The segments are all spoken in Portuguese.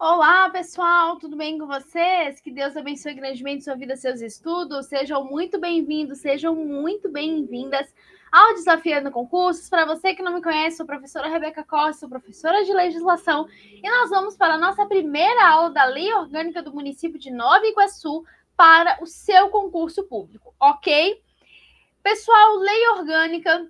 Olá, pessoal, tudo bem com vocês? Que Deus abençoe grandemente sua vida, seus estudos. Sejam muito bem-vindos, sejam muito bem-vindas ao Desafiando Concursos. Para você que não me conhece, sou a professora Rebeca Costa, sou professora de legislação, e nós vamos para a nossa primeira aula da Lei Orgânica do município de Nova Iguaçu para o seu concurso público, ok? Pessoal, Lei Orgânica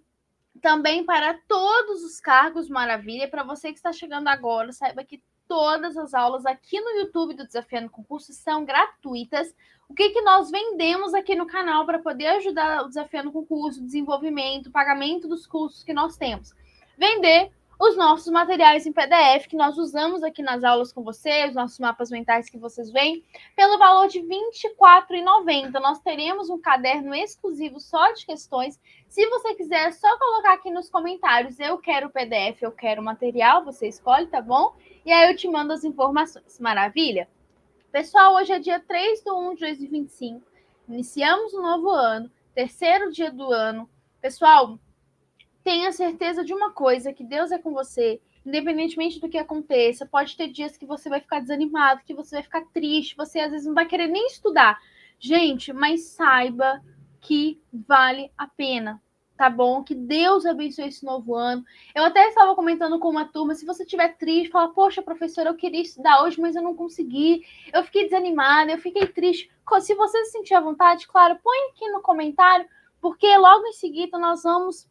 também para todos os cargos, maravilha. Para você que está chegando agora, saiba que todas as aulas aqui no YouTube do Desafiando Concurso são gratuitas. O que nós vendemos aqui no canal para poder ajudar o Desafiando Concurso, desenvolvimento, pagamento dos cursos que nós temos? Vender os nossos materiais em PDF que nós usamos aqui nas aulas com vocês, os nossos mapas mentais que vocês veem, pelo valor de R$ 24,90. Nós teremos um caderno exclusivo só de questões. Se você quiser, é só colocar aqui nos comentários, eu quero PDF, eu quero material, você escolhe, tá bom? E aí eu te mando as informações. Maravilha? Pessoal, hoje é dia 3/1 de 2025, iniciamos um novo ano, terceiro dia do ano. Pessoal, tenha certeza de uma coisa, que Deus é com você, independentemente do que aconteça. Pode ter dias que você vai ficar desanimado, que você vai ficar triste, você às vezes não vai querer nem estudar. Gente, mas saiba que vale a pena, tá bom? Que Deus abençoe esse novo ano. Eu até estava comentando com uma turma, se você estiver triste, fala, poxa, professora, eu queria estudar hoje, mas eu não consegui. Eu fiquei desanimada, eu fiquei triste. Se você se sentir à vontade, claro, põe aqui no comentário, porque logo em seguida nós vamos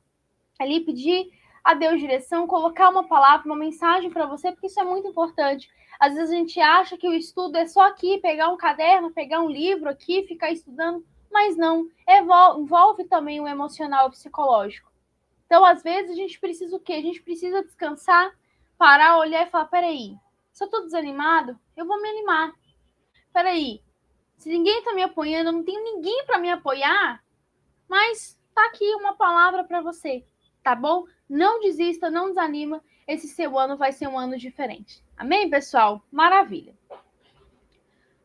ali pedir a Deus direção, colocar uma palavra, uma mensagem para você, porque isso é muito importante. Às vezes a gente acha que o estudo é só aqui, pegar um caderno, pegar um livro aqui, ficar estudando, mas não, envolve também o emocional e o psicológico. Então, às vezes, a gente precisa o quê? A gente precisa descansar, parar, olhar e falar, peraí, se eu tô desanimado, eu vou me animar. Peraí, se ninguém tá me apoiando, eu não tenho ninguém para me apoiar, mas tá aqui uma palavra para você, tá bom? Não desista, não desanima. Esse seu ano vai ser um ano diferente. Amém, pessoal? Maravilha.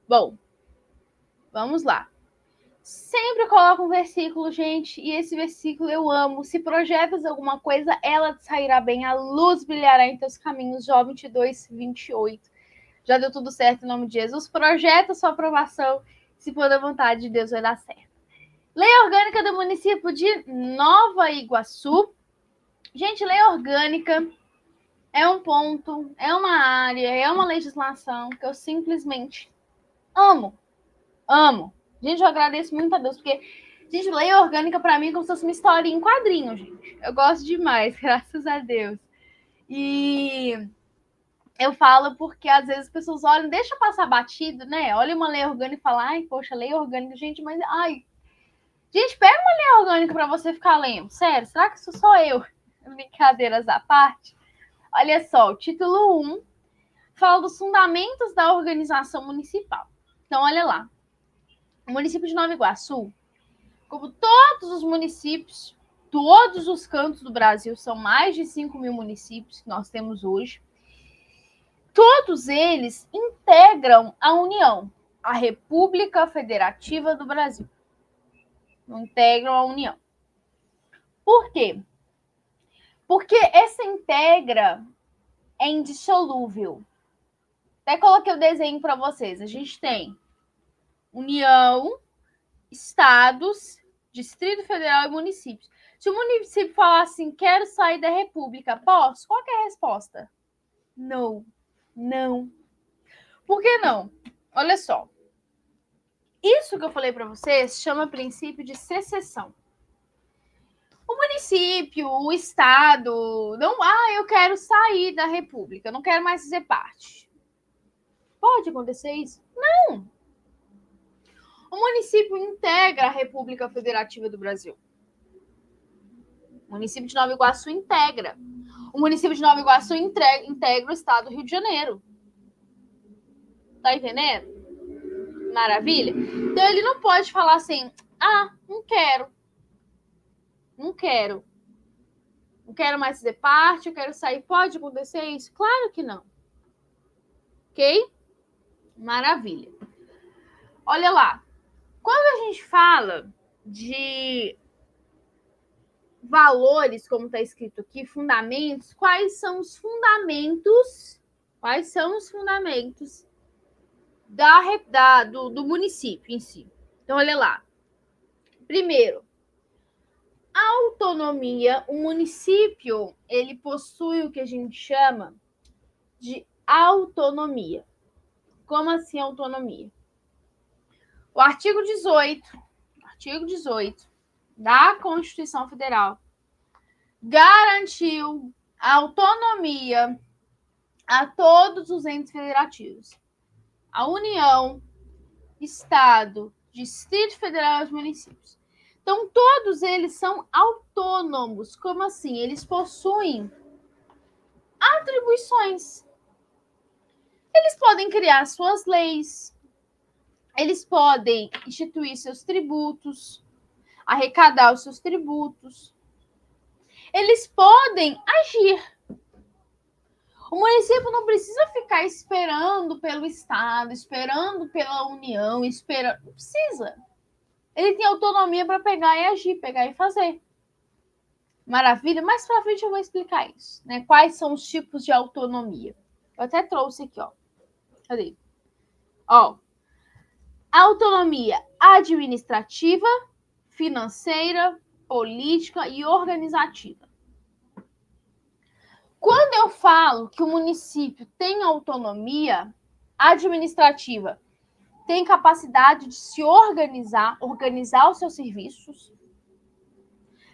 Bom, vamos lá. Sempre coloca um versículo, gente, e esse versículo eu amo. Se projetas alguma coisa, ela te sairá bem. A luz brilhará em teus caminhos. Jó 22:28. Já deu tudo certo em nome de Jesus. Projeta sua aprovação. Se for da vontade de Deus, vai dar certo. Lei Orgânica do município de Nova Iguaçu. Gente, lei orgânica é um ponto, é uma área, é uma legislação que eu simplesmente amo. Amo. Gente, eu agradeço muito a Deus, porque, gente, lei orgânica para mim é como se fosse uma historinha em quadrinho, gente. Eu gosto demais, graças a Deus. E eu falo porque às vezes as pessoas olham, deixa passar batido, né? Olha uma lei orgânica e fala, ai, poxa, lei orgânica, gente, mas ai. Gente, pega uma lei orgânica para você ficar lendo. Sério, será que isso sou eu? Brincadeiras à parte. Olha só, o título 1 fala dos fundamentos da organização municipal. Então, olha lá. O município de Nova Iguaçu, como todos os municípios, todos os cantos do Brasil, são mais de 5.000 municípios que nós temos hoje, todos eles integram a União, a República Federativa do Brasil. Integram a União. Por quê? Porque essa integra é indissolúvel. Até coloquei o desenho para vocês. A gente tem União, estados, Distrito Federal e municípios. Se o município falar assim, quero sair da República, posso? Qual que é a resposta? Não. Não. Por que não? Olha só. Isso que eu falei para vocês chama princípio de secessão. O município, o estado, não, eu quero sair da República, eu não quero mais fazer parte. Pode acontecer isso? Não. O município integra a República Federativa do Brasil. O município de Nova Iguaçu integra. O município de Nova Iguaçu integra o estado do Rio de Janeiro. Tá entendendo? Maravilha? Então ele não pode falar assim, não quero. Não quero. Não quero mais fazer parte, eu quero sair. Pode acontecer isso? Claro que não. Ok? Maravilha. Olha lá. Quando a gente fala de valores, como está escrito aqui, fundamentos, quais são os fundamentos Quais são os fundamentos do município em si? Então, olha lá. Primeiro, autonomia. O município, ele possui o que a gente chama de autonomia. Como assim autonomia? O artigo 18 da Constituição Federal garantiu a autonomia a todos os entes federativos. A União, Estado, Distrito Federal e os municípios. Então, todos eles são autônomos. Como assim? Eles possuem atribuições. Eles podem criar suas leis, eles podem instituir seus tributos, arrecadar os seus tributos. Eles podem agir. O município não precisa ficar esperando pelo Estado, esperando pela União, esperando. Não precisa. Ele tem autonomia para pegar e agir, pegar e fazer. Maravilha? Mais para frente eu vou explicar isso, né? Quais são os tipos de autonomia. Eu até trouxe aqui, ó. Cadê? Ó. Autonomia administrativa, financeira, política e organizativa. Quando eu falo que o município tem autonomia administrativa, tem capacidade de se organizar os seus serviços.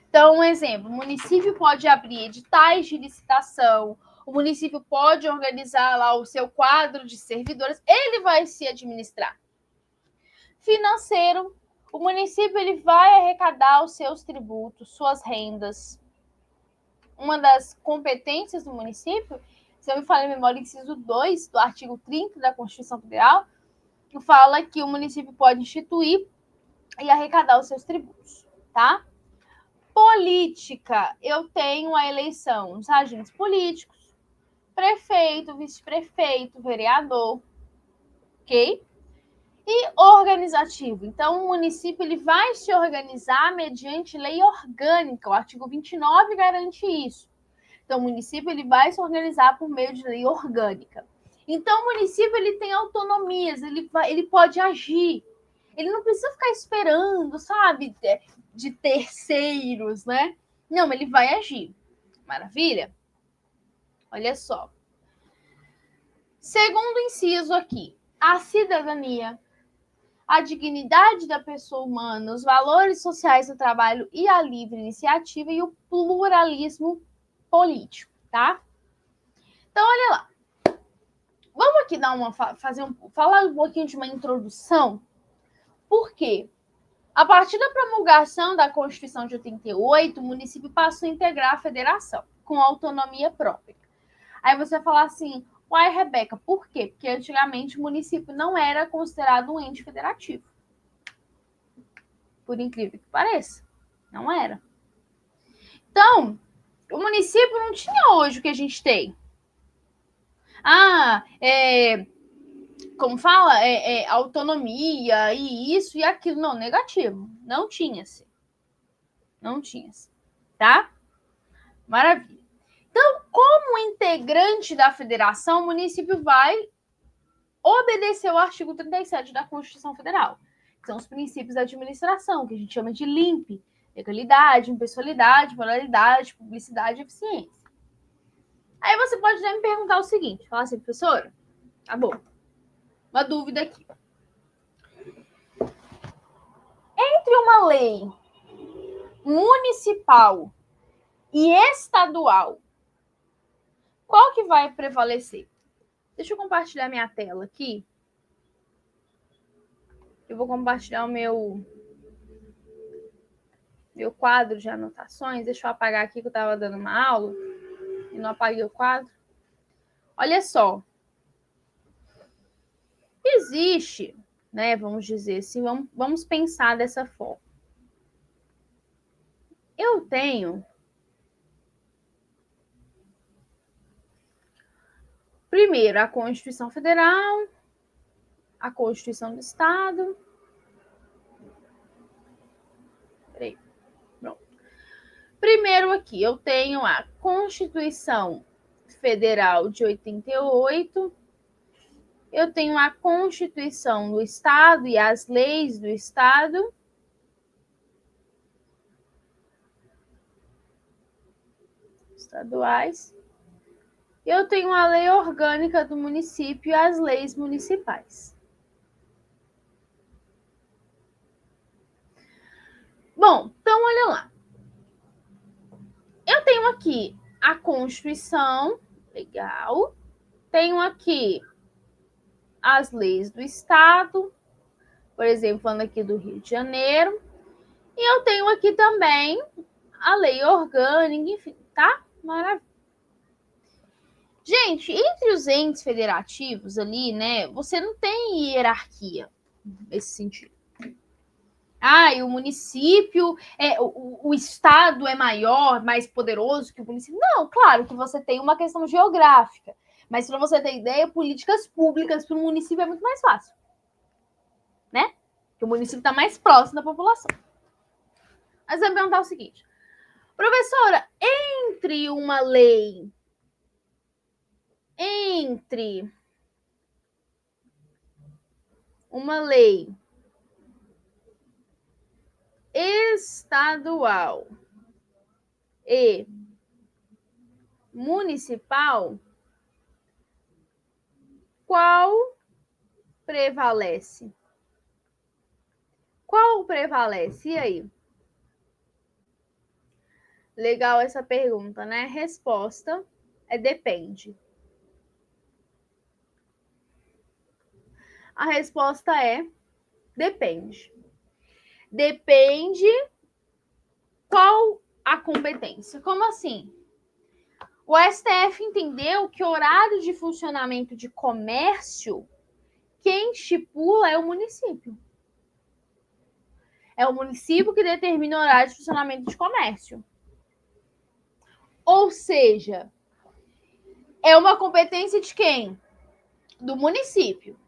Então, um exemplo, o município pode abrir editais de licitação, o município pode organizar lá o seu quadro de servidores, ele vai se administrar. Financeiro, o município ele vai arrecadar os seus tributos, suas rendas. Uma das competências do município, se eu me falar em memória, inciso 2 do artigo 30 da Constituição Federal, fala que o município pode instituir e arrecadar os seus tributos, tá? Política, eu tenho a eleição dos agentes políticos, prefeito, vice-prefeito, vereador, ok? E organizativo. Então, o município ele vai se organizar mediante lei orgânica. O artigo 29 garante isso. Então, o município ele vai se organizar por meio de lei orgânica. Então, o município ele tem autonomias, ele pode agir. Ele não precisa ficar esperando, sabe, de terceiros, né? Não, ele vai agir. Maravilha? Olha só. Segundo inciso aqui, a cidadania, a dignidade da pessoa humana, os valores sociais do trabalho e a livre iniciativa e o pluralismo político, tá? Então, olha lá. Vamos aqui falar um pouquinho de uma introdução. Por quê? A partir da promulgação da Constituição de 88, o município passou a integrar a federação com autonomia própria. Aí você vai falar assim, uai, Rebeca, por quê? Porque antigamente o município não era considerado um ente federativo. Por incrível que pareça. Não era. Então, o município não tinha hoje o que a gente tem. Como fala? Autonomia e isso e aquilo. Não, negativo. Não tinha-se. Não tinha-se. Tá? Maravilha. Então, como integrante da federação, o município vai obedecer ao artigo 37 da Constituição Federal, que são os princípios da administração, que a gente chama de LIMP, legalidade, impessoalidade, moralidade, publicidade e eficiência. Aí você pode me perguntar o seguinte, falar assim, professora, tá bom, uma dúvida aqui. Entre uma lei municipal e estadual, qual que vai prevalecer? Deixa eu compartilhar minha tela aqui. Eu vou compartilhar o meu quadro de anotações. Deixa eu apagar aqui que eu estava dando uma aula e não apaguei o quadro. Olha só. Existe, né? Vamos dizer assim, vamos pensar dessa forma. Eu tenho primeiro a Constituição Federal, a Constituição do Estado. Peraí. Pronto. Primeiro aqui, eu tenho a Constituição Federal de 88. Eu tenho a Constituição do Estado e as leis do Estado. Estaduais. Eu tenho a lei orgânica do município e as leis municipais. Bom, então olha lá. Eu tenho aqui a Constituição, legal. Tenho aqui as leis do Estado, por exemplo, falando aqui do Rio de Janeiro. E eu tenho aqui também a lei orgânica, enfim, tá? Maravilha. Gente, entre os entes federativos ali, né, você não tem hierarquia nesse sentido. E o município, o estado é maior, mais poderoso que o município. Não, claro que você tem uma questão geográfica. Mas para você ter ideia, políticas públicas para o município é muito mais fácil. Né? Porque o município está mais próximo da população. Mas vai me perguntar o seguinte. Professora, entre uma lei estadual e municipal, qual prevalece? Qual prevalece? E aí? Legal essa pergunta, né? Resposta é depende. A resposta é depende. Depende qual a competência. Como assim? O STF entendeu que o horário de funcionamento de comércio, quem estipula é o município. É o município que determina o horário de funcionamento de comércio. Ou seja, é uma competência de quem? Do município.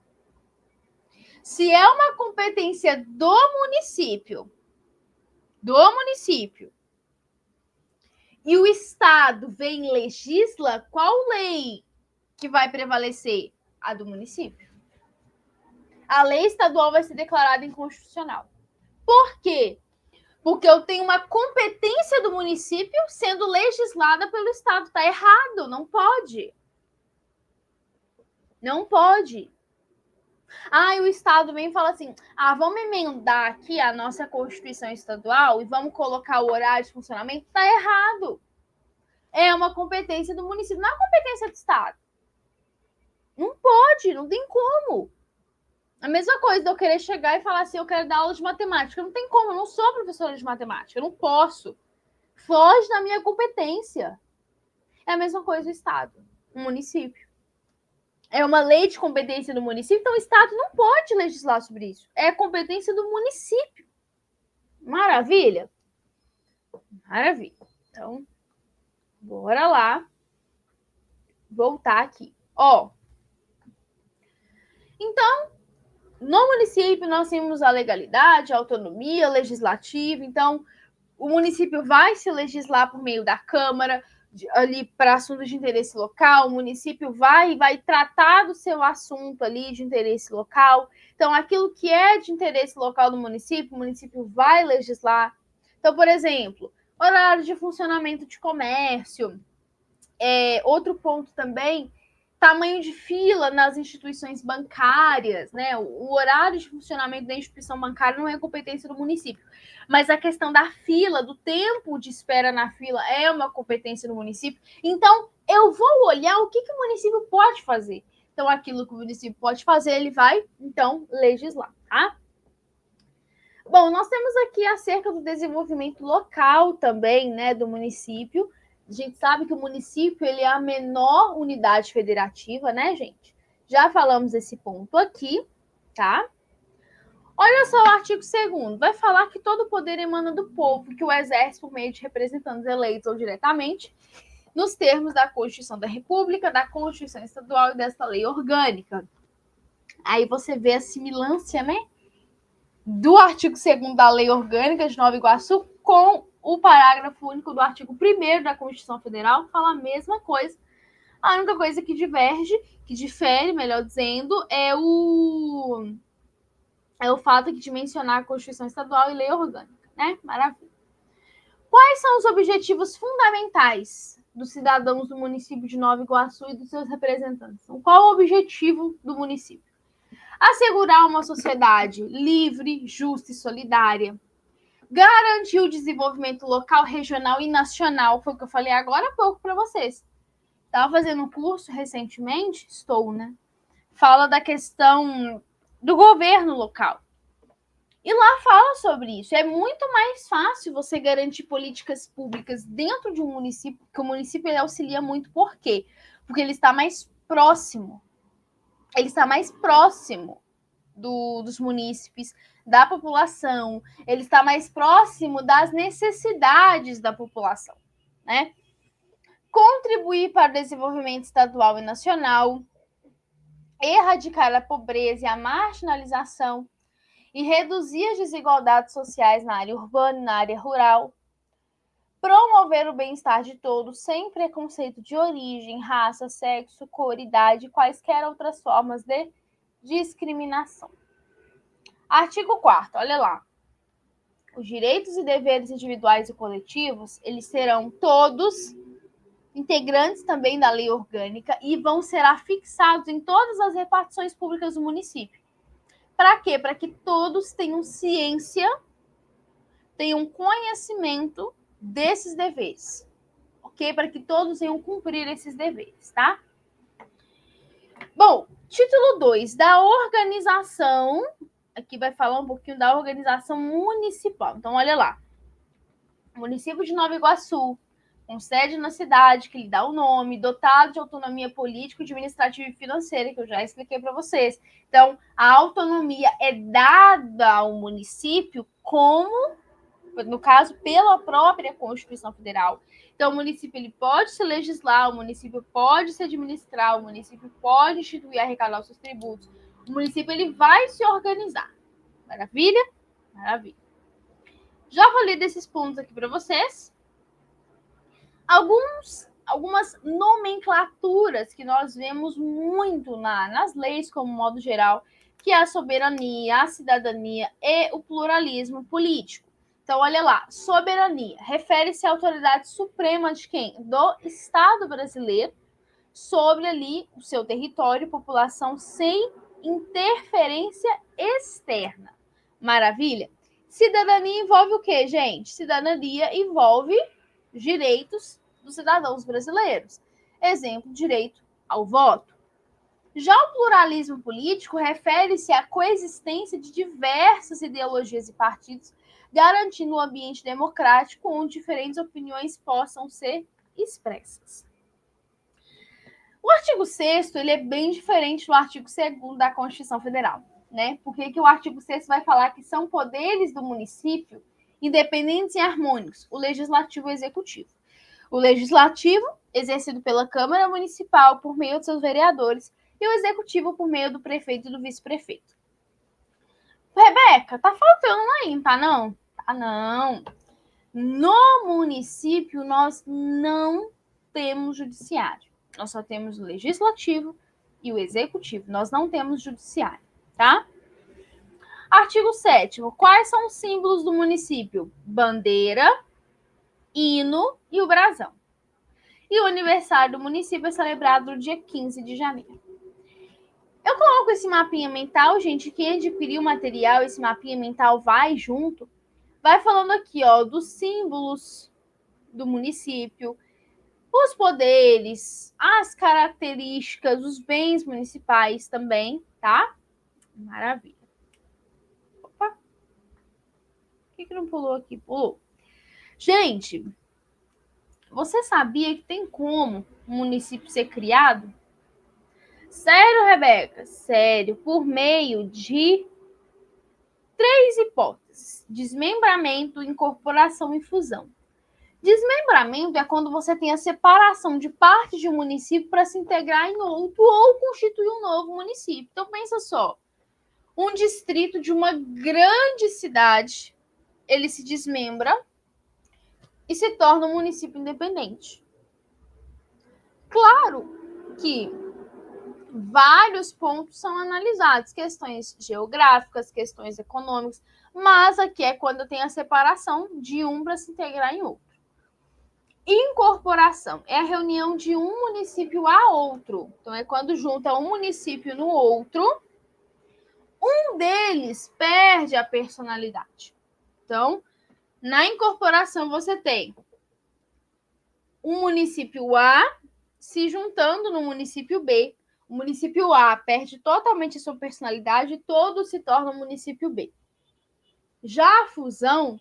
Se é uma competência do município, e o Estado vem e legisla, qual lei que vai prevalecer? A do município. A lei estadual vai ser declarada inconstitucional. Por quê? Porque eu tenho uma competência do município sendo legislada pelo Estado. Está errado, não pode. Não pode. E o Estado vem e fala assim, vamos emendar aqui a nossa Constituição Estadual e vamos colocar o horário de funcionamento. Está errado. É uma competência do município, não é uma competência do Estado. Não pode, não tem como. A mesma coisa de eu querer chegar e falar assim, eu quero dar aula de matemática. Não tem como, eu não sou professora de matemática, eu não posso. Foge da minha competência. É a mesma coisa do Estado, o município. É uma lei de competência do município, então o Estado não pode legislar sobre isso. É competência do município. Maravilha? Maravilha. Então, bora lá. Voltar aqui. Então, no município nós temos a legalidade, a autonomia legislativa. Então, o município vai se legislar por meio da Câmara, ali para assuntos de interesse local, o município vai tratar do seu assunto ali de interesse local. Então, aquilo que é de interesse local do município, o município vai legislar. Então, por exemplo, horário de funcionamento de comércio. Outro ponto também, tamanho de fila nas instituições bancárias, né? O horário de funcionamento da instituição bancária não é competência do município, mas a questão da fila, do tempo de espera na fila é uma competência do município. Então, eu vou olhar o que o município pode fazer. Então, aquilo que o município pode fazer, ele vai, então, legislar, tá? Bom, nós temos aqui acerca do desenvolvimento local também, né, do município. A gente sabe que o município ele é a menor unidade federativa, né, gente? Já falamos esse ponto aqui, tá? Olha só o artigo 2º. Vai falar que todo o poder emana do povo, que o exerce por meio de representantes eleitos ou diretamente, nos termos da Constituição da República, da Constituição Estadual e desta lei orgânica. Aí você vê a similância, né? Do artigo 2º da Lei Orgânica de Nova Iguaçu com o parágrafo único do artigo 1º da Constituição Federal, que fala a mesma coisa A única coisa que difere, melhor dizendo, é o fato aqui de mencionar a Constituição Estadual e Lei Orgânica, né? Maravilha. Quais são os objetivos fundamentais dos cidadãos do município de Nova Iguaçu e dos seus representantes? Qual o objetivo do município? Assegurar uma sociedade livre, justa e solidária. Garantir o desenvolvimento local, regional e nacional. Foi o que eu falei agora há pouco para vocês. Estava fazendo um curso recentemente, né? Fala da questão do governo local. E lá fala sobre isso. É muito mais fácil você garantir políticas públicas dentro de um município, porque o município ele auxilia muito. Por quê? Porque ele está mais próximo. Ele está mais próximo dos munícipes, da população. Ele está mais próximo das necessidades da população, né? Contribuir para o desenvolvimento estadual e nacional, erradicar a pobreza e a marginalização e reduzir as desigualdades sociais na área urbana e na área rural, promover o bem-estar de todos sem preconceito de origem, raça, sexo, cor, idade e quaisquer outras formas de discriminação. Artigo 4º, olha lá. Os direitos e deveres individuais e coletivos, eles serão todos integrantes também da lei orgânica e vão ser afixados em todas as repartições públicas do município. Para quê? Para que todos tenham ciência, tenham conhecimento desses deveres, ok? Para que todos venham cumprir esses deveres, tá? Bom, título 2, da organização, aqui vai falar um pouquinho da organização municipal. Então, olha lá. Município de Nova Iguaçu, com sede na cidade, que lhe dá o nome, dotado de autonomia política, administrativa e financeira, que eu já expliquei para vocês. Então, a autonomia é dada ao município como, no caso, pela própria Constituição Federal. Então, o município ele pode se legislar, o município pode se administrar, o município pode instituir e arrecadar os seus tributos. O município ele vai se organizar. Maravilha? Maravilha. Já falei desses pontos aqui para vocês. Algumas nomenclaturas que nós vemos muito nas leis, como modo geral, que é a soberania, a cidadania e o pluralismo político. Então, olha lá, soberania refere-se à autoridade suprema de quem? Do Estado brasileiro sobre ali o seu território e população sem interferência externa. Maravilha? Cidadania envolve o quê, gente? Cidadania envolve direitos dos cidadãos brasileiros. Exemplo, direito ao voto. Já o pluralismo político refere-se à coexistência de diversas ideologias e partidos, garantindo um ambiente democrático onde diferentes opiniões possam ser expressas. O artigo 6º ele é bem diferente do artigo 2º da Constituição Federal, né? Porque o artigo 6º vai falar que são poderes do município independentes e harmônicos, o legislativo e o executivo. O legislativo, exercido pela Câmara Municipal por meio de seus vereadores, e o executivo por meio do prefeito e do vice-prefeito. Rebeca, tá faltando aí, tá não? Tá não. No município, nós não temos judiciário. Nós só temos o legislativo e o executivo. Nós não temos judiciário, tá? Artigo 7º. Quais são os símbolos do município? Bandeira, hino e o brasão. E o aniversário do município é celebrado no dia 15 de janeiro. Eu coloco esse mapinha mental, gente. Quem adquirir o material, esse mapinha mental vai junto. Vai falando aqui, ó, dos símbolos do município, os poderes, as características, os bens municipais também, tá? Maravilha. Opa. Por que não pulou aqui? Pulou. Gente, você sabia que tem como um município ser criado? Sério, Rebeca? Sério, por meio de 3 hipóteses: desmembramento, incorporação e fusão. Desmembramento é quando você tem a separação de parte de um município para se integrar em outro ou constituir um novo município. Então, pensa só, um distrito de uma grande cidade, ele se desmembra e se torna um município independente. Claro, que vários pontos são analisados, questões geográficas, questões econômicas, mas aqui é quando tem a separação de um para se integrar em outro. Incorporação é a reunião de um município a outro. Então, é quando junta um município no outro, um deles perde a personalidade. Então, na incorporação, você tem um município A se juntando no município B. O município A perde totalmente a sua personalidade e todo se torna o município B. Já a fusão,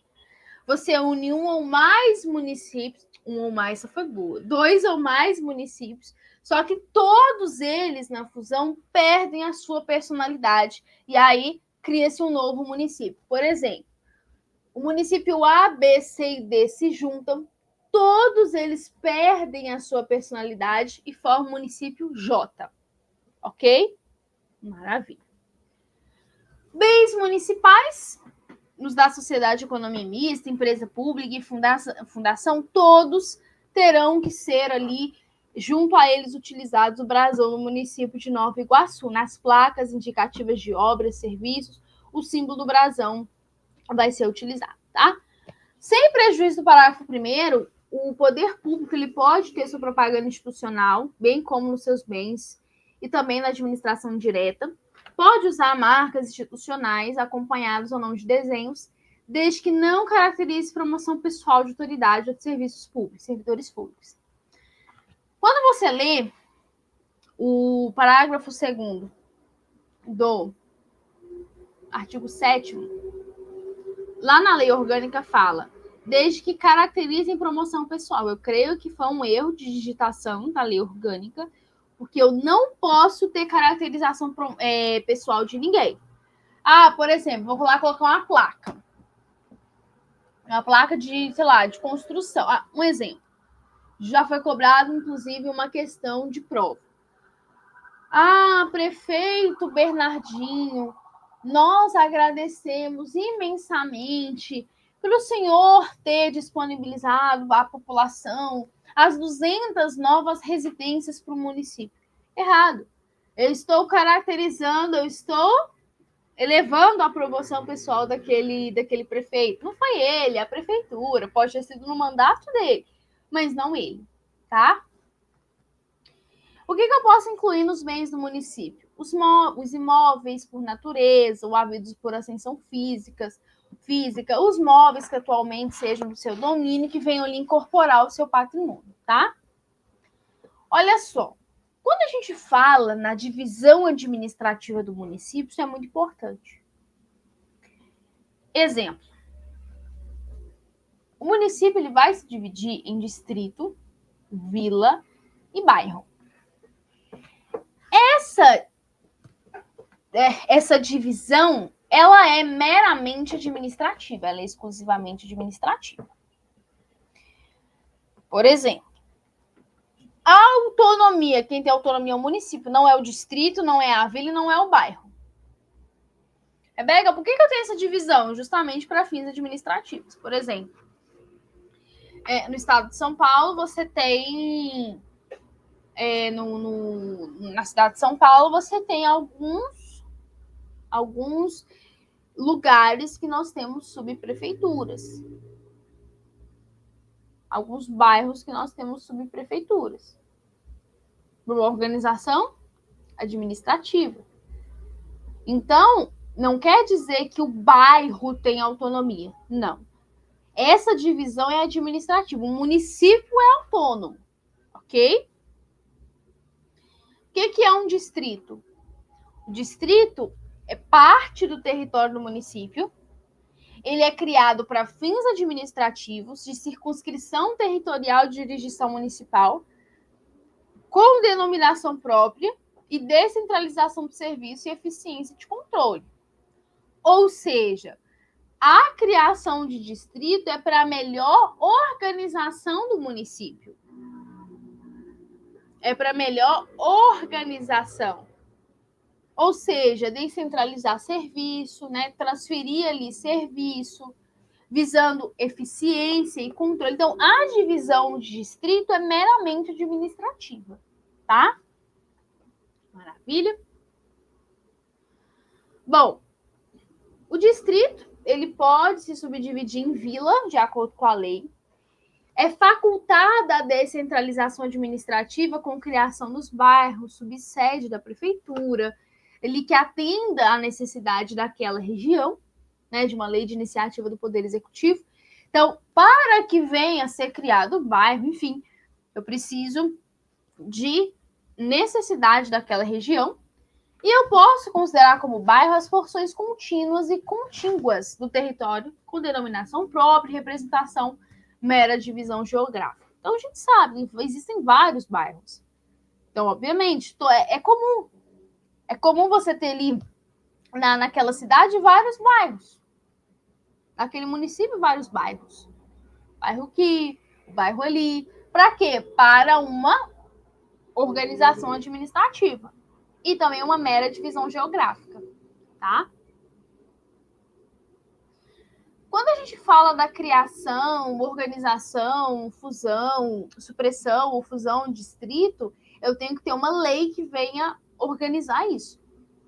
você une um ou mais municípios, um ou mais, essa foi boa, 2 ou mais municípios, só que todos eles na fusão perdem a sua personalidade e aí cria-se um novo município. Por exemplo, o município A, B, C e D se juntam, todos eles perdem a sua personalidade e formam o município J. Ok? Maravilha. Bens municipais, nos da sociedade de economia mista, empresa pública e fundação, todos terão que ser ali, junto a eles, utilizados o brasão no município de Nova Iguaçu. Nas placas indicativas de obras, serviços, o símbolo do brasão vai ser utilizado, tá? Sem prejuízo do parágrafo 1º, o poder público ele pode ter sua propaganda institucional, bem como nos seus bens e também na administração direta. Pode usar marcas institucionais acompanhadas ou não de desenhos, desde que não caracterize promoção pessoal de autoridade ou de serviços públicos, servidores públicos. Quando você lê o parágrafo 2º do artigo 7º, lá na lei orgânica fala, desde que caracterizem promoção pessoal. Eu creio que foi um erro de digitação da lei orgânica, porque eu não posso ter caracterização pessoal de ninguém. Ah, por exemplo, vou lá colocar uma placa. Uma placa de, sei lá, de construção. Ah, um exemplo. Já foi cobrado, inclusive, uma questão de prova. Ah, prefeito Bernardinho, nós agradecemos imensamente pelo senhor ter disponibilizado à população as 200 novas residências para o município. Errado. Eu estou caracterizando, eu estou elevando a promoção pessoal daquele prefeito. Não foi ele, a prefeitura. Pode ter sido no mandato dele, mas não ele, tá? O que eu posso incluir nos bens do município? Os imóveis por natureza, ou havidos por ascensão física, os móveis que atualmente sejam do seu domínio, que venham lhe incorporar ao seu patrimônio, tá? Olha só, quando a gente fala na divisão administrativa do município, isso é muito importante. Exemplo. O município ele vai se dividir em distrito, vila e bairro. Essa divisão, ela é meramente administrativa, ela é exclusivamente administrativa. Por exemplo, a autonomia, quem tem autonomia é o município, não é o distrito, não é a vila e não é o bairro. Rebeca, por que eu tenho essa divisão? Justamente para fins administrativos. Por exemplo, no estado de São Paulo, você tem... na cidade de São Paulo, você tem alguns lugares que nós temos subprefeituras. Alguns bairros que nós temos subprefeituras. Por uma organização administrativa. Então, não quer dizer que o bairro tem autonomia. Não. Essa divisão é administrativa. O município é autônomo. Ok? O que é um distrito? O distrito é parte do território do município. Ele é criado para fins administrativos, de circunscrição territorial de jurisdição municipal, com denominação própria e descentralização do serviço e eficiência de controle. Ou seja, a criação de distrito é para a melhor organização do município. É para melhor organização. Ou seja, descentralizar serviço, né? Transferir ali serviço, visando eficiência e controle. Então, a divisão de distrito é meramente administrativa, tá? Maravilha? Bom, o distrito, ele pode se subdividir em vila, de acordo com a lei. É facultada a descentralização administrativa com criação dos bairros, subsede da prefeitura, ele que atenda à necessidade daquela região, né, de uma lei de iniciativa do Poder Executivo. Então, para que venha a ser criado o bairro, enfim, eu preciso de necessidade daquela região, e eu posso considerar como bairro as porções contínuas e contíguas do território com denominação própria e representação mera divisão geográfica. Então, a gente sabe, existem vários bairros. Então, obviamente, é comum você ter ali naquela cidade vários bairros. Naquele município, vários bairros. Bairro aqui, bairro ali. Para quê? Para uma organização administrativa. E também uma mera divisão geográfica, tá? Quando a gente fala da criação, organização, fusão, supressão ou fusão de distrito, eu tenho que ter uma lei que venha organizar isso,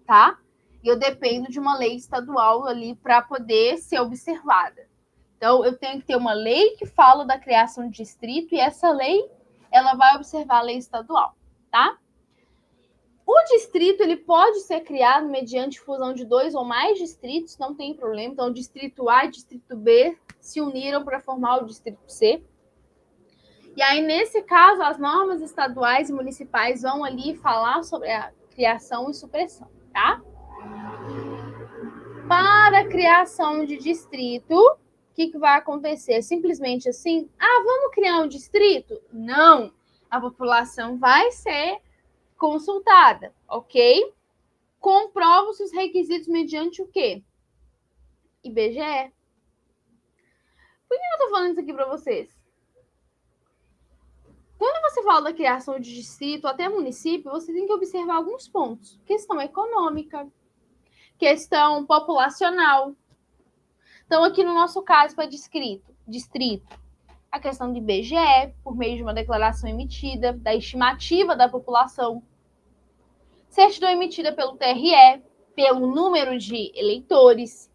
tá? E eu dependo de uma lei estadual ali para poder ser observada. Então, eu tenho que ter uma lei que fala da criação de distrito e essa lei, ela vai observar a lei estadual, tá? O distrito, ele pode ser criado mediante fusão de 2 ou mais distritos, não tem problema. Então, o distrito A e o distrito B se uniram para formar o distrito C. E aí, nesse caso, as normas estaduais e municipais vão ali falar sobre a criação e supressão, tá? Para a criação de distrito, o que vai acontecer? Simplesmente assim, vamos criar um distrito? Não, a população vai ser consultada, ok? Comprova-se os requisitos mediante o quê? IBGE. Por que eu tô falando isso aqui para vocês? Quando você fala da criação de distrito, até município, você tem que observar alguns pontos. Questão econômica, questão populacional. Então, aqui no nosso caso, para distrito, a questão do IBGE, por meio de uma declaração emitida, da estimativa da população, certidão emitida pelo TRE, pelo número de eleitores,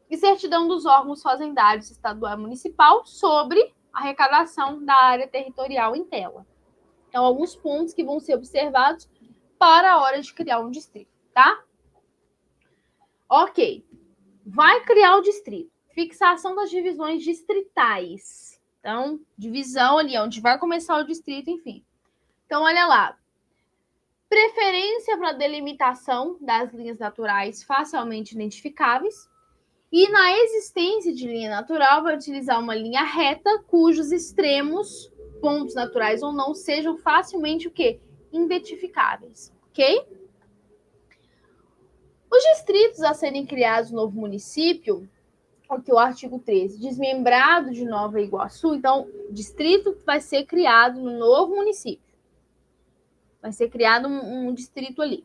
e certidão dos órgãos fazendários estadual e municipal sobre arrecadação da área territorial em tela. Então, alguns pontos que vão ser observados para a hora de criar um distrito, tá? Ok. Vai criar o distrito. Fixação das divisões distritais. Então, divisão ali, onde vai começar o distrito, enfim. Então, olha lá. Preferência para delimitação das linhas naturais facilmente identificáveis. E na existência de linha natural, vai utilizar uma linha reta, cujos extremos, pontos naturais ou não, sejam facilmente o quê? Identificáveis, ok? Os distritos a serem criados no novo município, aqui o artigo 13, desmembrado de Nova Iguaçu, então, distrito vai ser criado no novo município. Vai ser criado um distrito ali.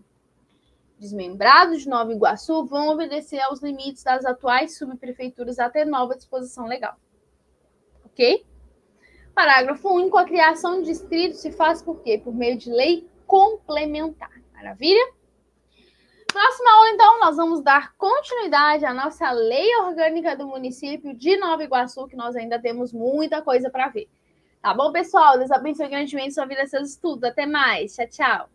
Desmembrados de Nova Iguaçu vão obedecer aos limites das atuais subprefeituras até nova disposição legal. Ok? Parágrafo único. A criação de distrito se faz por quê? Por meio de lei complementar. Maravilha? Próxima aula, então, nós vamos dar continuidade à nossa lei orgânica do município de Nova Iguaçu, que nós ainda temos muita coisa para ver. Tá bom, pessoal? Deus abençoe grandemente sua vida e seus estudos. Até mais. Tchau, tchau.